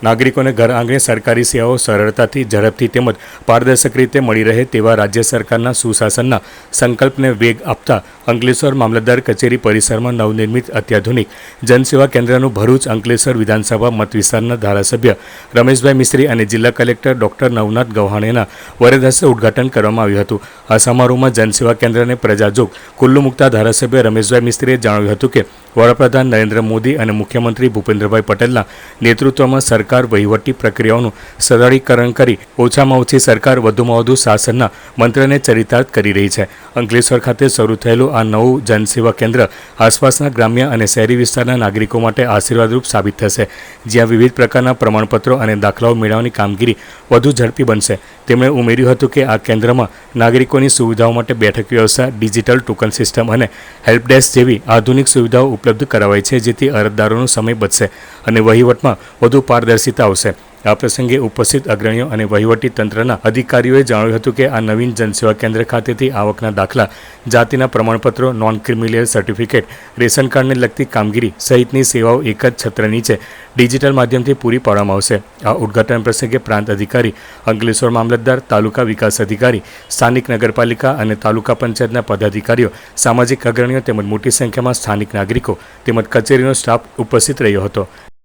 નાગરિકોને ઘર આંગણે સરકારી સેવાઓ સરળતાથી, ઝડપથી તેમજ પારદર્શક રીતે મળી રહે તેવા રાજ્ય સરકારના સુશાસનના સંકલ્પને વેગ આપતા અંકલેશ્વર મામલતદાર કચેરી પરિસરમાં નવનિર્મિત અત્યાધુનિક જનસેવા કેન્દ્રનું ભરૂચ અંકલેશ્વર વિધાનસભા મત વિસ્તારના ધારાસભ્ય રમેશભાઈ મિસ્ત્રી અને જિલ્લા કલેક્ટર ડોક્ટર નવનાથ ગૌહાણેના વરદ હસ્તે ઉદ્ઘાટન કરવામાં આવ્યું હતું. આ સમારોહમાં જનસેવા કેન્દ્રને પ્રજાજોગ ખુલ્લું મૂકતા ધારાસભ્ય રમેશભાઈ મિસ્ત્રીએ જણાવ્યું હતું કે વડાપ્રધાન નરેન્દ્ર મોદી અને મુખ્યમંત્રી ભૂપેન્દ્રભાઈ પટેલના નેતૃત્વમાં સરકાર વહીવટી પ્રક્રિયાઓનું સરળીકરણ કરી ઓછામાં ઓછી સરકાર વધુમાં વધુ શાસનના મંત્રને ચરિતાર્થ કરી રહી છે. અંકલેશ્વર ખાતે શરૂ થયેલું આ નવું જનસેવા કેન્દ્ર આસપાસના ગ્રામ્ય અને શહેરી વિસ્તારના નાગરિકો માટે આશીર્વાદરૂપ સાબિત થશે, જ્યાં વિવિધ પ્રકારના પ્રમાણપત્રો અને દાખલાઓ મેળવવાની કામગીરી વધુ ઝડપી બનશે. તેમણે ઉમેર્યું હતું કે આ કેન્દ્રમાં નાગરિકોની સુવિધાઓ માટે બેઠક વ્યવસ્થા, ડિજિટલ ટોકન સિસ્ટમ અને હેલ્પ ડેસ્ક જેવી આધુનિક સુવિધાઓ ઉપલબ્ધ કરાવાઈ છે, જેથી અરજદારોનો સમય બચશે અને વહીવટમાં વધુ પારદર્શિતા આવશે. આ પ્રસંગે ઉપસ્થિત અગ્રણીઓ અને વહીવટી તંત્રના અધિકારીઓએ જણાવ્યું હતું કે આ નવીન જનસેવા કેન્દ્ર ખાતેથી આવકના દાખલા, જાતિના પ્રમાણપત્રો, નોન ક્રિમિનલ સર્ટિફિકેટ, રેશન કાર્ડને લગતી કામગીરી સહિતની સેવાઓ એક જ છત્ર નીચે ડિજિટલ માધ્યમથી પૂરી પાડવામાં આવશે. આ ઉદ્ઘાટન પ્રસંગે પ્રાંત અધિકારી, અંકલેશ્વર મામલતદાર, તાલુકા વિકાસ અધિકારી, સ્થાનિક નગરપાલિકા અને તાલુકા પંચાયતના પદાધિકારીઓ, સામાજિક અગ્રણીઓ તેમજ મોટી સંખ્યામાં સ્થાનિક નાગરિકો તેમજ કચેરીનો સ્ટાફ ઉપસ્થિત રહ્યો હતો.